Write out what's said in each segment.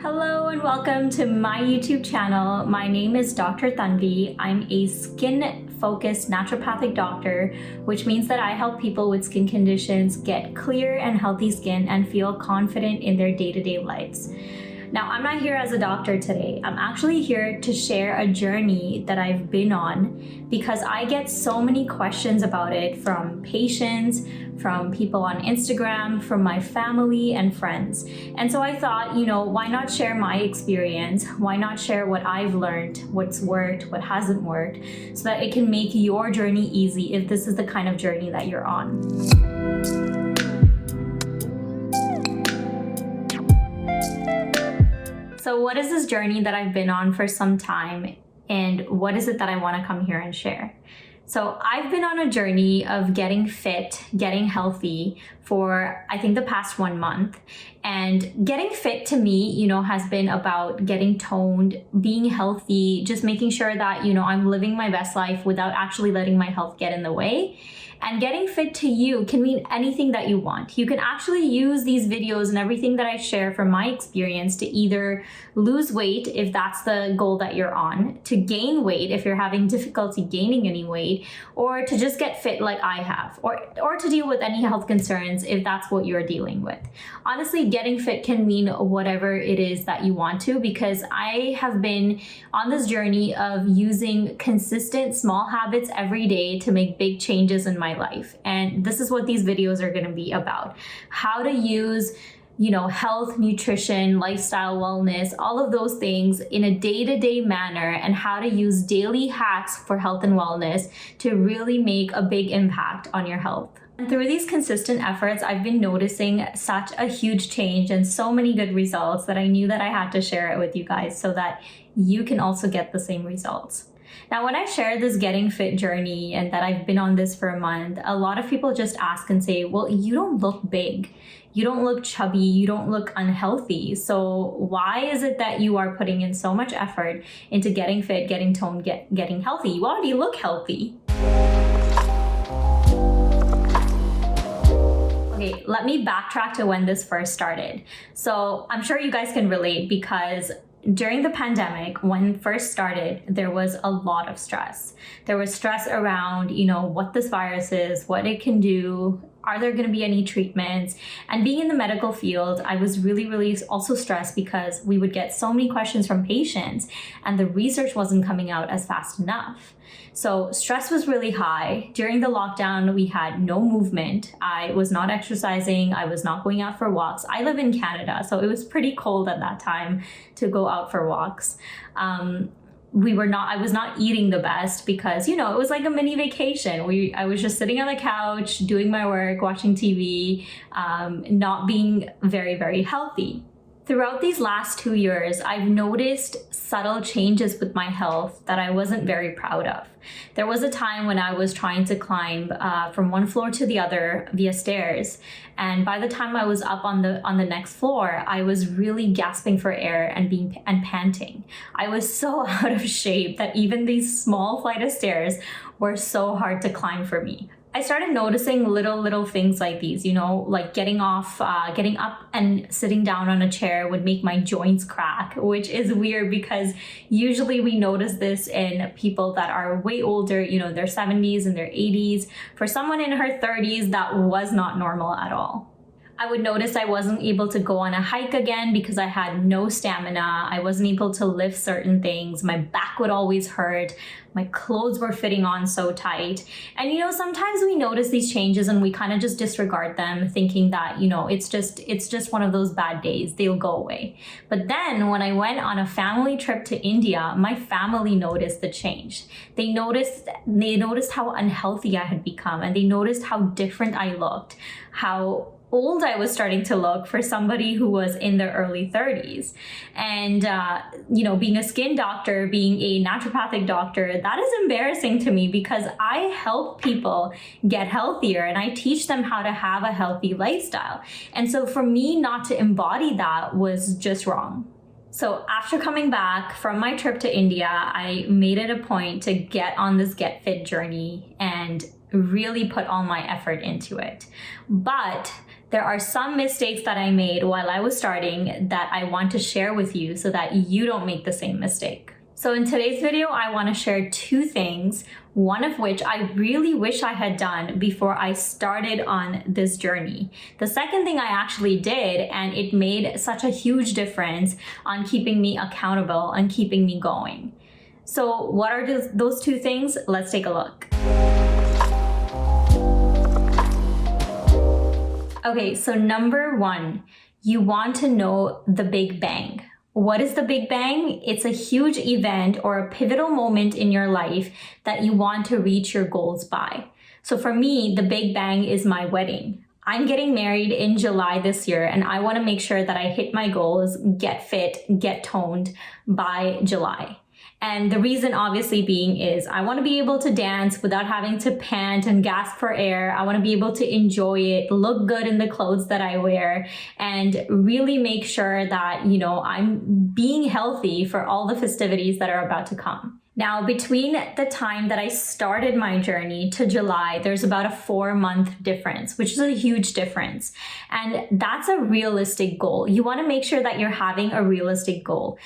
Hello and welcome to my YouTube channel. My name is Dr. Tanvi. I'm a skin-focused naturopathic doctor, which means that I help people with skin conditions get clear and healthy skin and feel confident in their day-to-day lives. Now, I'm not here as a doctor today. I'm actually here to share a journey that I've been on because I get so many questions about it from patients, from people on Instagram, from my family and friends. And so I thought, why not share my experience? Why not share what I've learned, what's worked, what hasn't worked, so that it can make your journey easy if this is the kind of journey that you're on. So what is this journey that I've been on for some time, and what is it that I want to come here and share? So I've been on a journey of getting fit, getting healthy for I think the past 1 month. And getting fit to me, has been about getting toned, being healthy, just making sure that, I'm living my best life without actually letting my health get in the way. And getting fit to you can mean anything that you want. You can actually use these videos and everything that I share from my experience to either lose weight if that's the goal that you're on, to gain weight if you're having difficulty gaining any weight, or to just get fit like I have, or to deal with any health concerns if that's what you're dealing with. Honestly, getting fit can mean whatever it is that you want to, because I have been on this journey of using consistent small habits every day to make big changes in my life. And this is what these videos are going to be about. How to use health, nutrition, lifestyle, wellness, all of those things in a day-to-day manner, and how to use daily hacks for health and wellness to really make a big impact on your health. And through these consistent efforts, I've been noticing such a huge change and so many good results that I knew that I had to share it with you guys so that you can also get the same results. Now, when I share this getting fit journey and that I've been on this for a month, a lot of people just ask and say, well, you don't look big. You don't look chubby. You don't look unhealthy. So why is it that you are putting in so much effort into getting fit, getting toned, getting healthy? You already look healthy. Okay, let me backtrack to when this first started. So I'm sure you guys can relate, because during the pandemic, when it first started, there was a lot of stress. There was stress around, what this virus is, what it can do, are there going to be any treatments? And being in the medical field, I was really, really also stressed because we would get so many questions from patients and the research wasn't coming out as fast enough. So stress was really high. During the lockdown, we had no movement. I was not exercising. I was not going out for walks. I live in Canada, so it was pretty cold at that time to go out for walks. I was not eating the best because, it was like a mini vacation. I was just sitting on the couch, doing my work, watching TV, not being very, very healthy. Throughout these last 2 years, I've noticed subtle changes with my health that I wasn't very proud of. There was a time when I was trying to climb from one floor to the other via stairs. And by the time I was up on the next floor, I was really gasping for air and panting. I was so out of shape that even these small flight of stairs were so hard to climb for me. I started noticing little things like these, like getting up and sitting down on a chair would make my joints crack, which is weird because usually we notice this in people that are way older, their 70s and their 80s. For someone in her 30s, that was not normal at all. I would notice I wasn't able to go on a hike again because I had no stamina. I wasn't able to lift certain things. My back would always hurt. My clothes were fitting on so tight. And sometimes we notice these changes and we kind of just disregard them, thinking that, it's just one of those bad days. They'll go away. But then when I went on a family trip to India, my family noticed the change. They noticed how unhealthy I had become, and they noticed how different I looked, how old I was starting to look for somebody who was in their early 30s. And, being a skin doctor, being a naturopathic doctor, that is embarrassing to me because I help people get healthier and I teach them how to have a healthy lifestyle. And so for me not to embody that was just wrong. So after coming back from my trip to India, I made it a point to get on this get fit journey and really put all my effort into it. But there are some mistakes that I made while I was starting that I want to share with you so that you don't make the same mistake. So in today's video, I want to share 2 things, one of which I really wish I had done before I started on this journey. The second thing I actually did, and it made such a huge difference on keeping me accountable and keeping me going. So what are those 2 things? Let's take a look. Okay, so number 1, you want to know the Big Bang. What is the Big Bang? It's a huge event or a pivotal moment in your life that you want to reach your goals by. So for me, the Big Bang is my wedding. I'm getting married in July this year, and I want to make sure that I hit my goals, get fit, get toned by July. And the reason obviously being is I want to be able to dance without having to pant and gasp for air. I want to be able to enjoy it, look good in the clothes that I wear, and really make sure that, I'm being healthy for all the festivities that are about to come. Now, between the time that I started my journey to July, there's about a 4-month difference, which is a huge difference. And that's a realistic goal. You want to make sure that you're having a realistic goal.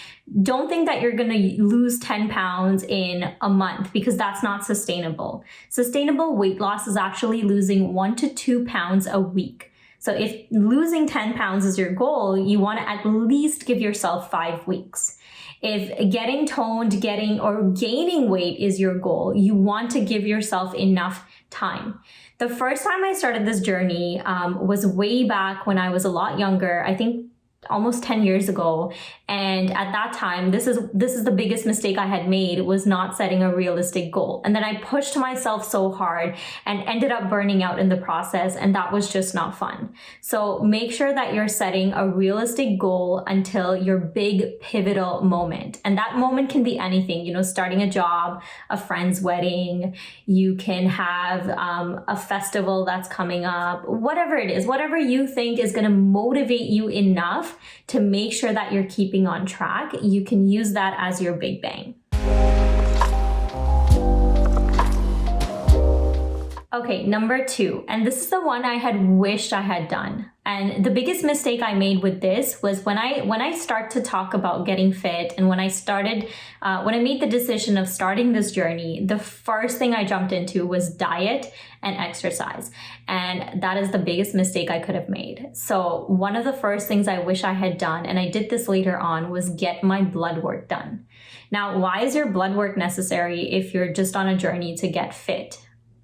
Don't think that you're going to lose 10 pounds in a month, because that's not sustainable. Sustainable weight loss is actually losing 1 to 2 pounds a week. So if losing 10 pounds is your goal, you want to at least give yourself 5 weeks. If getting toned, or gaining weight is your goal, you want to give yourself enough time. The first time I started this journey was way back when I was a lot younger, I think almost 10 years ago. And at that time, this is the biggest mistake I had made, was not setting a realistic goal. And then I pushed myself so hard and ended up burning out in the process. And that was just not fun. So make sure that you're setting a realistic goal until your big pivotal moment. And that moment can be anything, starting a job, a friend's wedding, you can have a festival that's coming up, whatever it is, whatever you think is going to motivate you enough to make sure that you're keeping on track. You can use that as your Big Bang. Okay, number 2, and this is the one I had wished I had done. And the biggest mistake I made with this was when I start to talk about getting fit, and when I made the decision of starting this journey, the first thing I jumped into was diet and exercise. And that is the biggest mistake I could have made. So one of the first things I wish I had done, and I did this later on, was get my blood work done. Now, why is your blood work necessary if you're just on a journey to get fit?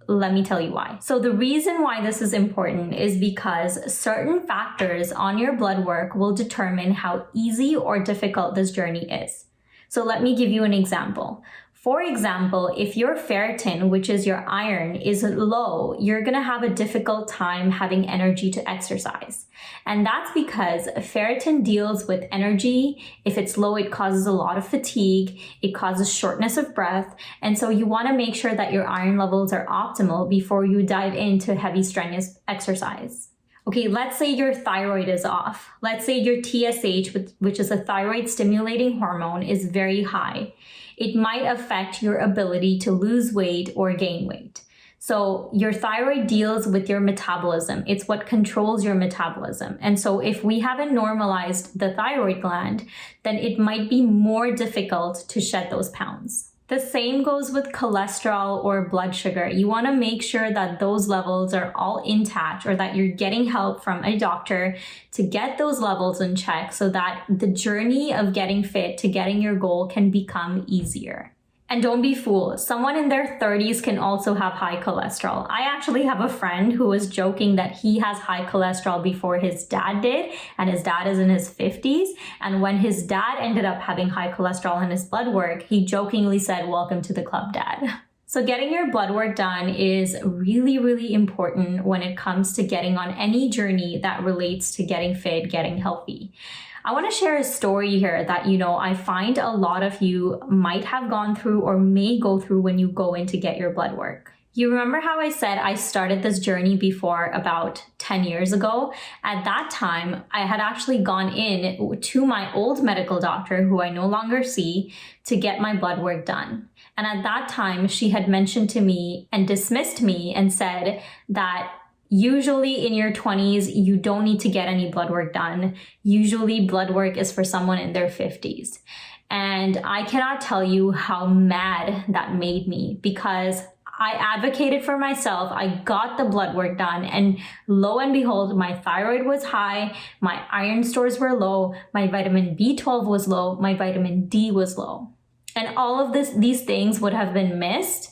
Let me tell you why. So the reason why this is important is because certain factors on your blood work will determine how easy or difficult this journey is. So let me give you an example. For example, if your ferritin, which is your iron, is low, you're going to have a difficult time having energy to exercise. And that's because ferritin deals with energy. If it's low, it causes a lot of fatigue. It causes shortness of breath. And so you want to make sure that your iron levels are optimal before you dive into heavy strenuous exercise. Okay, let's say your thyroid is off. Let's say your TSH, which is a thyroid stimulating hormone, is very high. It might affect your ability to lose weight or gain weight. So your thyroid deals with your metabolism. It's what controls your metabolism. And so if we haven't normalized the thyroid gland, then it might be more difficult to shed those pounds. The same goes with cholesterol or blood sugar. You want to make sure that those levels are all intact, or that you're getting help from a doctor to get those levels in check so that the journey of getting fit to getting your goal can become easier. And don't be fooled. Someone in their 30s can also have high cholesterol. I actually have a friend who was joking that he has high cholesterol before his dad did, and his dad is in his 50s. And when his dad ended up having high cholesterol in his blood work, he jokingly said, "Welcome to the club, Dad." So getting your blood work done is really, really important when it comes to getting on any journey that relates to getting fit, getting healthy. I want to share a story here that, I find a lot of you might have gone through or may go through when you go in to get your blood work. You remember how I said I started this journey before about 10 years ago. At that time, I had actually gone in to my old medical doctor, who I no longer see, to get my blood work done. And at that time, she had mentioned to me and dismissed me and said that usually in your 20s, you don't need to get any blood work done. Usually blood work is for someone in their 50s. And I cannot tell you how mad that made me, because I advocated for myself. I got the blood work done, and lo and behold, my thyroid was high, my iron stores were low, my vitamin B12 was low, my vitamin D was low. And all of these things would have been missed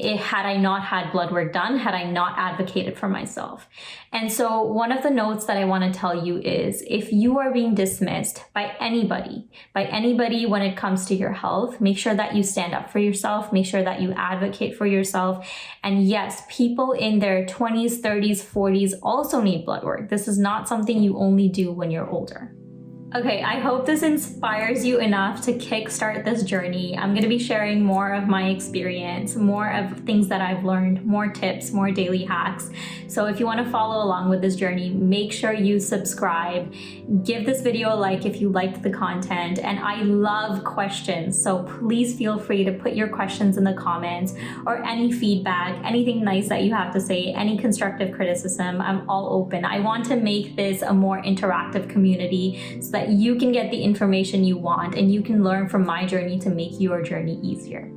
had I not had blood work done, had I not advocated for myself. And so one of the notes that I want to tell you is, if you are being dismissed by anybody when it comes to your health, make sure that you stand up for yourself, make sure that you advocate for yourself. And yes, people in their 20s, 30s, 40s also need blood work. This is not something you only do when you're older. Okay, I hope this inspires you enough to kickstart this journey. I'm going to be sharing more of my experience, more of things that I've learned, more tips, more daily hacks. So if you want to follow along with this journey, make sure you subscribe. Give this video a like if you liked the content. And I love questions, so please feel free to put your questions in the comments, or any feedback, anything nice that you have to say, any constructive criticism. I'm all open. I want to make this a more interactive community so that you can get the information you want and you can learn from my journey to make your journey easier.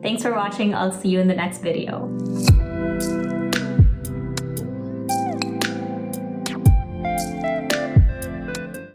Thanks for watching. I'll see you in the next video.